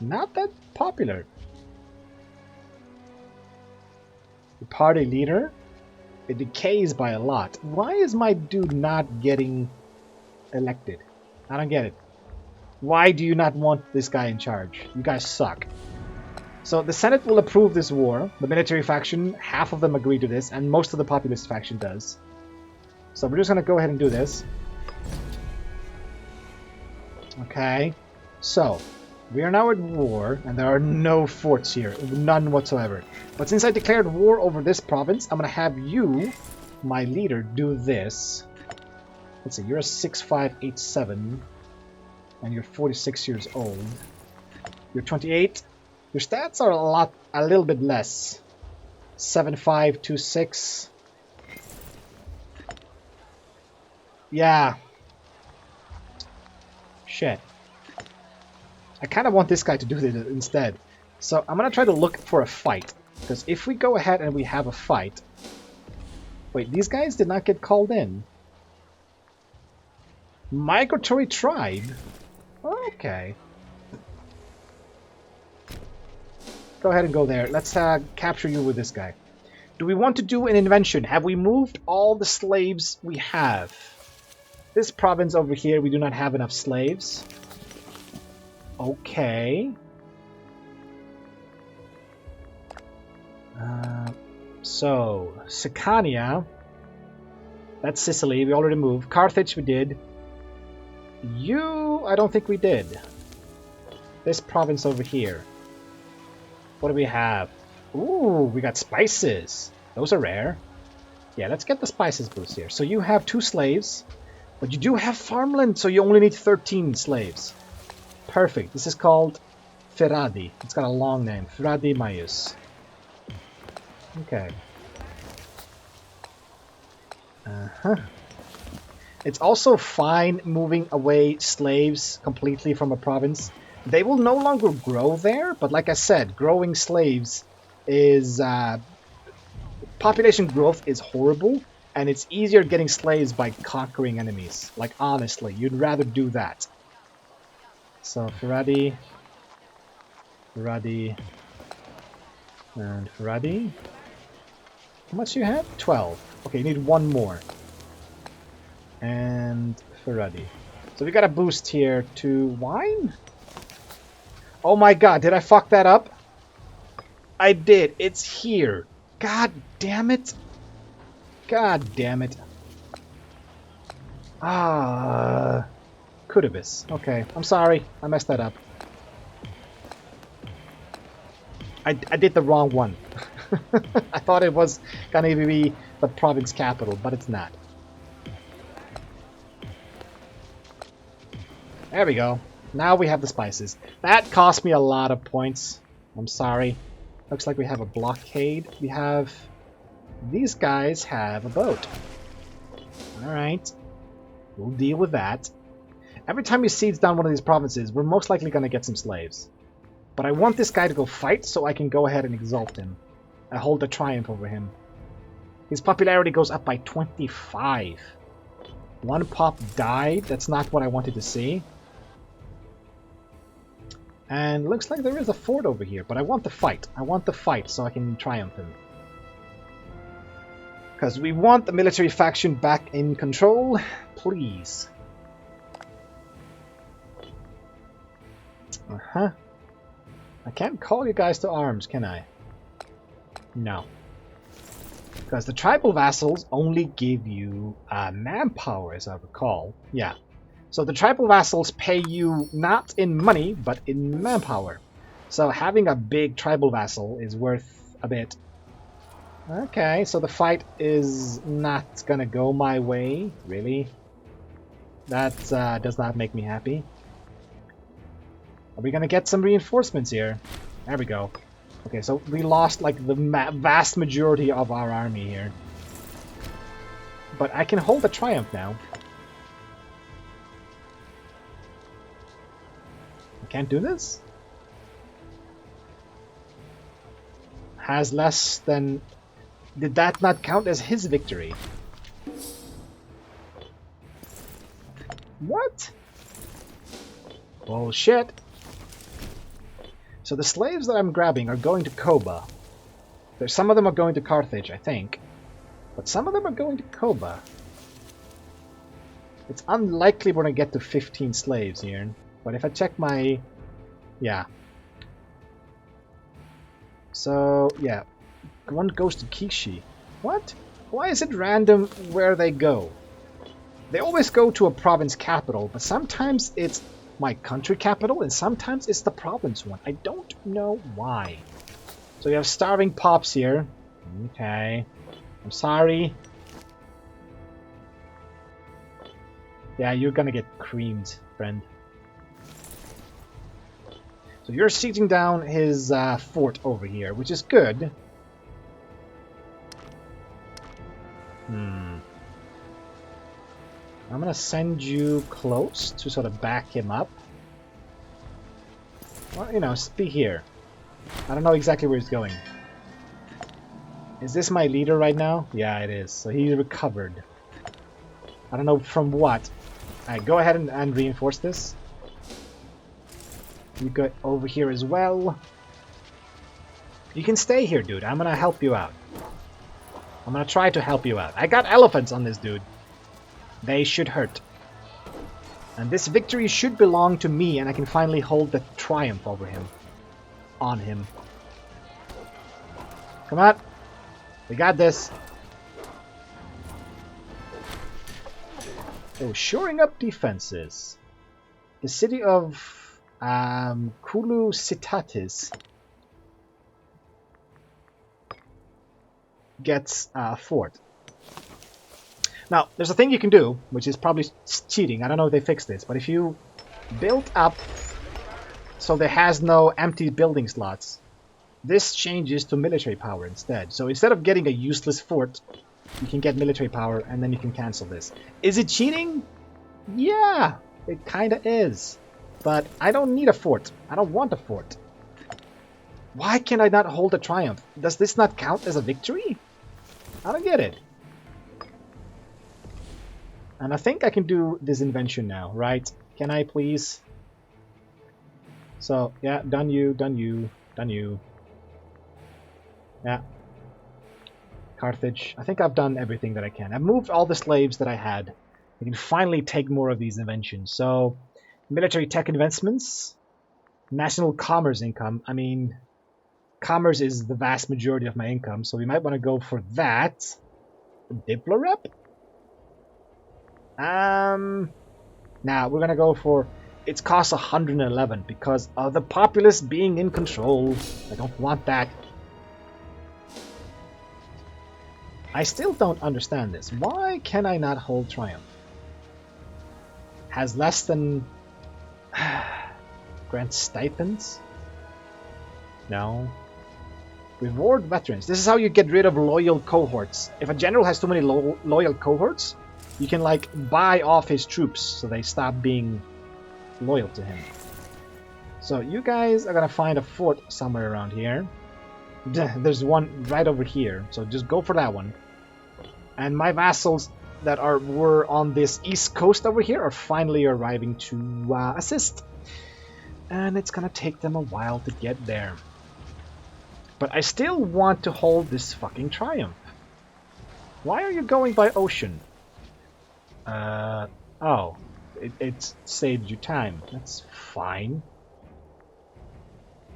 that popular. The party leader, it decays by a lot. Why is my dude not getting elected? I don't get it. Why do you not want this guy in charge? You guys suck. So the Senate will approve this war. The military faction, half of them agree to this, and most of the populist faction does. So we're just going to go ahead and do this. Okay. So, we are now at war, and there are no forts here. None whatsoever. But since I declared war over this province, I'm going to have you, my leader, do this. Let's see, you're a 6587, and you're 46 years old. You're 28. Your stats are a little bit less. 7526. Yeah. Shit. I kind of want this guy to do this instead. So I'm going to try to look for a fight. Because if we go ahead and we have a fight... Wait, these guys did not get called in. Migratory tribe? Okay. Go ahead and go there. Let's capture you with this guy. Do we want to do an invention? Have we moved all the slaves we have? This province over here, we do not have enough slaves. Okay. So, Sicania. That's Sicily. We already moved. Carthage we did. You, I don't think we did. This province over here. What do we have? Ooh, we got spices. Those are rare. Yeah, let's get the spices boost here. So you have 2 slaves. But you do have farmland, so you only need 13 slaves. Perfect. This is called Ferradi. It's got a long name. Ferradi Maius. Okay. It's also fine moving away slaves completely from a province. They will no longer grow there, but like I said, growing slaves is... population growth is horrible, and it's easier getting slaves by conquering enemies. Like, honestly, you'd rather do that. So, Ferradi, and Ferradi. How much do you have? 12. Okay, you need 1 more. And Ferradi. So we got a boost here to wine? Oh my god, did I fuck that up? I did. It's here. God damn it. God damn it. Kudibis. Okay, I'm sorry. I messed that up. I did the wrong one. I thought it was gonna be the province capital, but it's not. There we go. Now we have the spices. That cost me a lot of points. I'm sorry. Looks like we have a blockade. We have... These guys have a boat. Alright. We'll deal with that. Every time he siege down one of these provinces, we're most likely going to get some slaves. But I want this guy to go fight so I can go ahead and exalt him. I hold a triumph over him. His popularity goes up by 25. 1 pop died. That's not what I wanted to see. And looks like there is a fort over here, but I want the fight. I want the fight so I can triumph him. Because we want the military faction back in control. Please. Uh-huh. I can't call you guys to arms, can I? No. Because the tribal vassals only give you manpower, as I recall. Yeah. So the tribal vassals pay you not in money, but in manpower. So having a big tribal vassal is worth a bit. Okay, so the fight is not gonna go my way, really. That does not make me happy. Are we gonna get some reinforcements here? There we go. Okay, so we lost like the vast majority of our army here. But I can hold a triumph now. I can't do this? Has less than... Did that not count as his victory? What? Bullshit. So the slaves that I'm grabbing are going to Koba. Some of them are going to Carthage, I think. But some of them are going to Koba. It's unlikely we're going to get to 15 slaves here. But if I check my... Yeah. So, yeah. One goes to Kishi. What? Why is it random where they go? They always go to a province capital, but sometimes it's my country capital, and sometimes it's the province one. I don't know why. So you have starving pops here. Okay. I'm sorry. Yeah, you're gonna get creamed, friend. So you're sieging down his fort over here, which is good. I'm gonna send you close to sort of back him up. Well, you know, be here. I don't know exactly where he's going. Is this my leader right now? Yeah, it is. So he recovered. I don't know from what. Alright, go ahead and reinforce this. You go over here as well. You can stay here, dude. I'm gonna help you out. I'm gonna try to help you out. I got elephants on this dude. They should hurt. And this victory should belong to me, and I can finally hold the triumph over him. On him. Come on. We got this. Oh, shoring up defenses. The city of Kulu Sitatis gets a fort. Now, there's a thing you can do, which is probably cheating. I don't know if they fixed this, but if you build up so there has no empty building slots, this changes to military power instead. So instead of getting a useless fort, you can get military power, and then you can cancel this. Is it cheating? Yeah, it kind of is. But I don't need a fort. I don't want a fort. Why can I not hold a triumph? Does this not count as a victory? I don't get it. And I think I can do this invention now, right? Can I please? So, yeah, done you, done you, done you. Yeah. Carthage. I think I've done everything that I can. I've moved all the slaves that I had. I can finally take more of these inventions. So, military tech investments, national commerce income. I mean, commerce is the vast majority of my income, so we might want to go for that. Diplo rep? Now we're gonna go for... It costs 111 because of the populace being in control. I don't want that. I still don't understand this. Why can I not hold triumph? Has less than... grant stipends? No. Reward veterans. This is how you get rid of loyal cohorts. If a general has too many loyal cohorts, you can like buy off his troops so they stop being loyal to him. So you guys are gonna find a fort somewhere around here. There's one right over here, so just go for that one. And my vassals that were on this east coast over here are finally arriving to assist. And it's gonna take them a while to get there. But I still want to hold this fucking triumph. Why are you going by ocean? Oh, it saved you time. That's fine.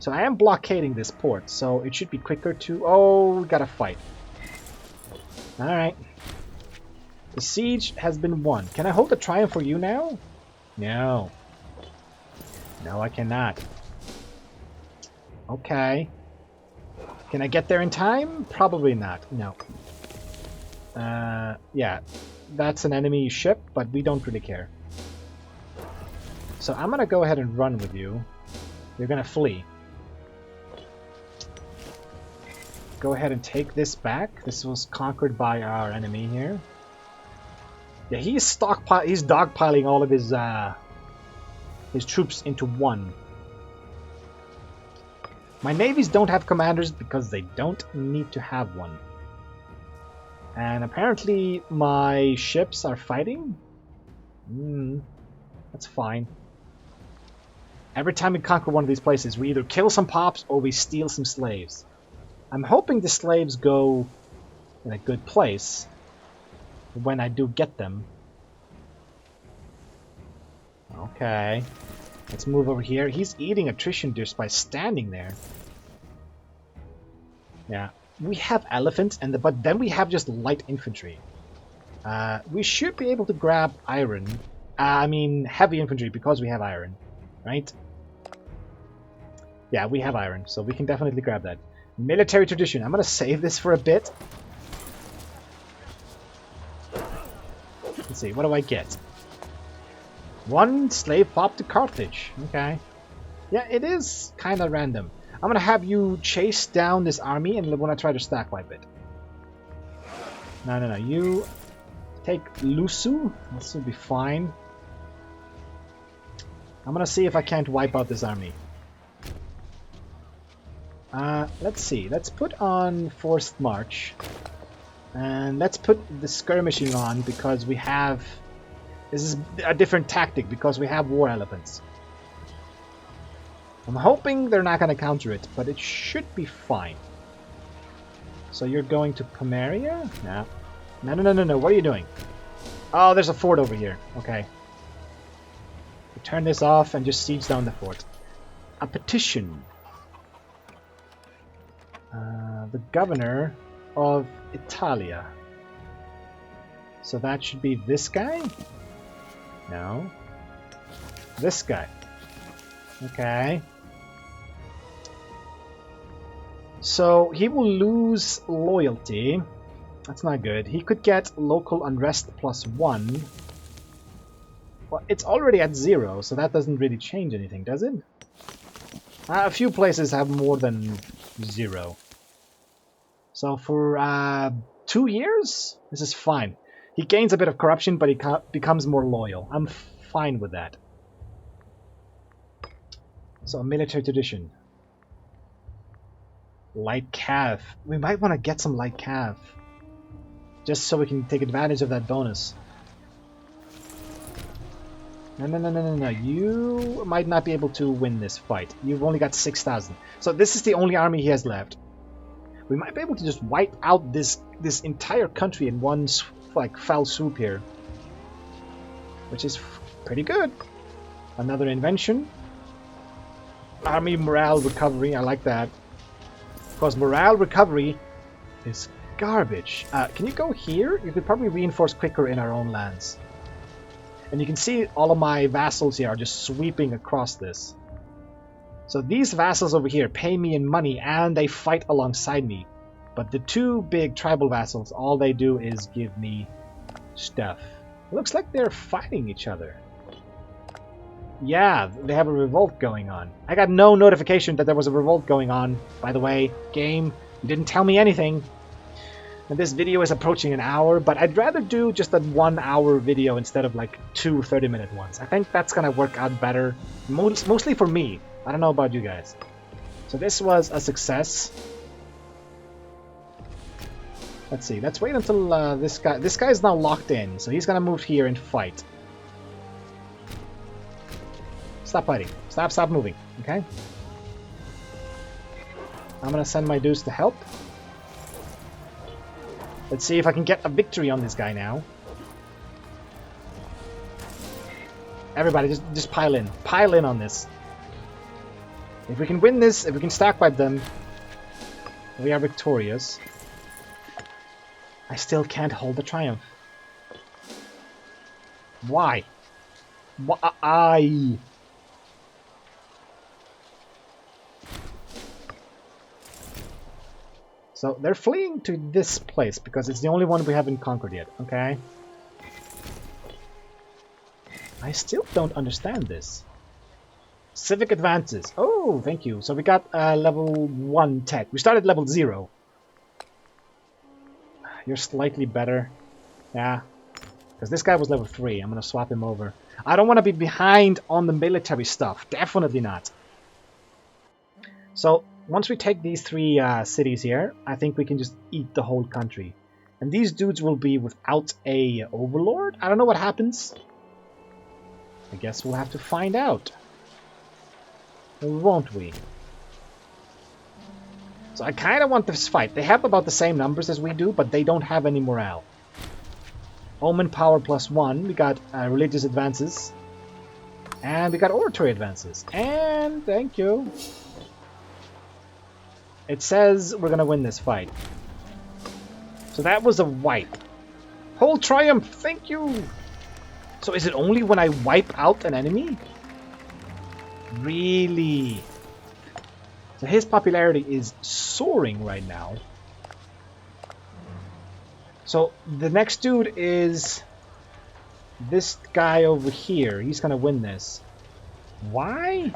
So I am blockading this port, so it should be quicker to... Oh, we gotta fight. Alright. The siege has been won. Can I hold the triumph for you now? No. No, I cannot. Okay. Can I get there in time? Probably not. No. Yeah. That's an enemy ship, but we don't really care. So I'm gonna go ahead and run with you. You're gonna flee. Go ahead and take this back. This was conquered by our enemy here. Yeah, he's dogpiling all of his troops into one. My navies don't have commanders because they don't need to have one. And apparently my ships are fighting? That's fine. Every time we conquer one of these places, we either kill some pops or we steal some slaves. I'm hoping the slaves go in a good place when I do get them. Okay. Let's move over here. He's eating attrition just by standing there. Yeah. We have elephants, but then we have just light infantry. We should be able to grab iron. I mean heavy infantry because we have iron. Right? Yeah, we have iron, so we can definitely grab that. Military tradition. I'm going to save this for a bit. Let's see, what do I get? 1 slave pop to Carthage. Okay. Yeah, it is kind of random. I'm going to have you chase down this army and when I try to stack wipe it. No. You take Lusu. This will be fine. I'm going to see if I can't wipe out this army. Let's see. Let's put on Forced March. And let's put the skirmishing on because we have... This is a different tactic because we have war elephants. I'm hoping they're not going to counter it, but it should be fine. So you're going to Pomeria? No. No. What are you doing? Oh, there's a fort over here. Okay. Turn this off and just siege down the fort. A petition. The governor of Italia. So that should be this guy? No. This guy. Okay. So he will lose loyalty. That's not good. He could get local unrest +1. Well, it's already at 0, so that doesn't really change anything, does it? A few places have more than 0. So for 2 years, this is fine. He gains a bit of corruption, but he becomes more loyal. I'm fine with that. So a military tradition. Light cav. We might want to get some light cav. Just so we can take advantage of that bonus. No. You might not be able to win this fight. You've only got 6,000. So this is the only army he has left. We might be able to just wipe out this entire country in one foul swoop here. Which is pretty good. Another invention. Army morale recovery. I like that. Because morale recovery is garbage. Can you go here? You could probably reinforce quicker in our own lands. And you can see all of my vassals here are just sweeping across this. So these vassals over here pay me in money and they fight alongside me. But the 2 big tribal vassals, all they do is give me stuff. It looks like they're fighting each other. Yeah, they have a revolt going on. I got no notification that there was a revolt going on. By the way, game, you didn't tell me anything. And this video is approaching an hour, but I'd rather do just a 1-hour video instead of like 2 30-minute ones. I think that's gonna work out better, mostly for me. I don't know about you guys. So this was a success. Let's see. Let's wait until this guy is now locked in, so he's gonna move here and fight. Stop fighting. Stop moving. Okay. I'm gonna send my dudes to help. Let's see if I can get a victory on this guy now. Everybody, just pile in. Pile in on this. If we can win this, if we can stack wipe them, we are victorious. I still can't hold the triumph. Why? Why? So they're fleeing to this place because it's the only one we haven't conquered yet, okay? I still don't understand this. Civic advances. Oh, thank you. So we got level 1 tech. We started level 0. You're slightly better. Yeah. Because this guy was level 3. I'm going to swap him over. I don't want to be behind on the military stuff. Definitely not. So, once we take these 3 cities here, I think we can just eat the whole country. And these dudes will be without a overlord? I don't know what happens. I guess we'll have to find out. Won't we? So I kind of want this fight. They have about the same numbers as we do, but they don't have any morale. Omen power +1. We got religious advances. And we got oratory advances. And thank you. It says we're going to win this fight. So that was a wipe. Whole triumph. Thank you. So is it only when I wipe out an enemy? Really? So his popularity is soaring right now. So the next dude is this guy over here. He's gonna win this. Why?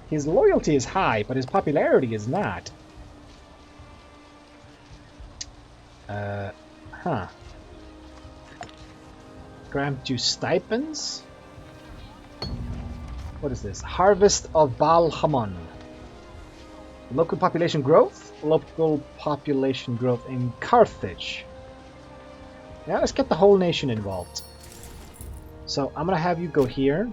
His loyalty is high, but his popularity is not. Grant you stipends? What is this? Harvest of Baal Hamon. Local population growth? Local population growth in Carthage. Yeah, let's get the whole nation involved. So, I'm gonna have you go here.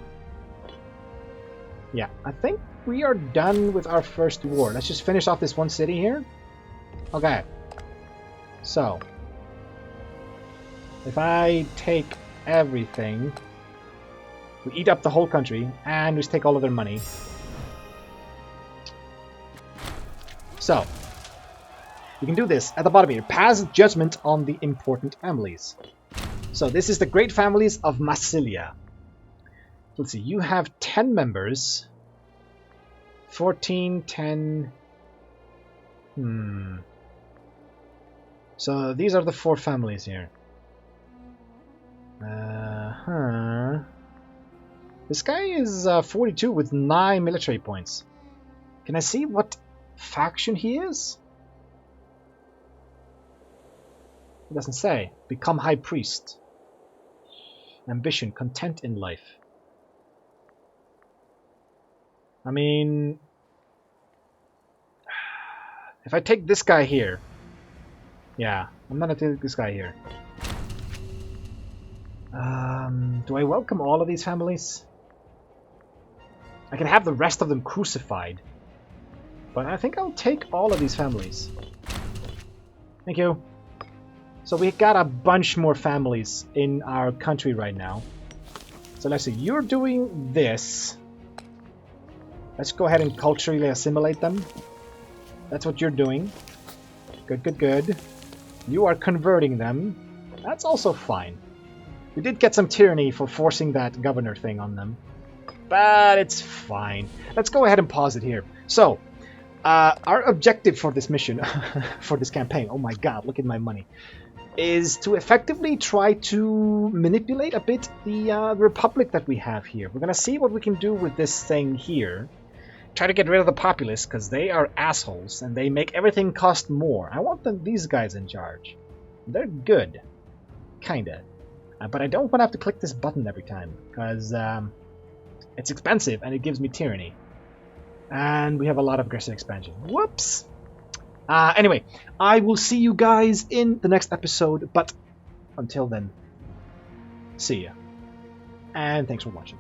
Yeah, I think we are done with our first war. Let's just finish off this one city here. Okay. So, if I take everything, we eat up the whole country, and we just take all of their money. So, you can do this at the bottom here. Pass judgment on the important families. So this is the great families of Massilia. Let's see, you have 10 members. 14, 10... So these are the 4 families here. This guy is 42 with 9 military points. Can I see what faction he is? It doesn't say. Become high priest. Ambition, content in life. I mean, if I take this guy here, yeah, I'm gonna take this guy here. Do I welcome all of these families? I can have the rest of them crucified, but I think I'll take all of these families. Thank you. So we got a bunch more families in our country right now. So let's see, you're doing this. Let's go ahead and culturally assimilate them. That's what you're doing. Good, good, good. You are converting them. That's also fine. We did get some tyranny for forcing that governor thing on them. But it's fine. Let's go ahead and pause it here. So, our objective for this mission, for this campaign, oh my god, look at my money, is to effectively try to manipulate a bit the republic that we have here. We're going to see what we can do with this thing here. Try to get rid of the populace, because they are assholes, and they make everything cost more. I want these guys in charge. They're good. Kinda. But I don't want to have to click this button every time, because it's expensive, and it gives me tyranny. And we have a lot of aggressive expansion. Whoops! Anyway, I will see you guys in the next episode, but until then, see ya. And thanks for watching.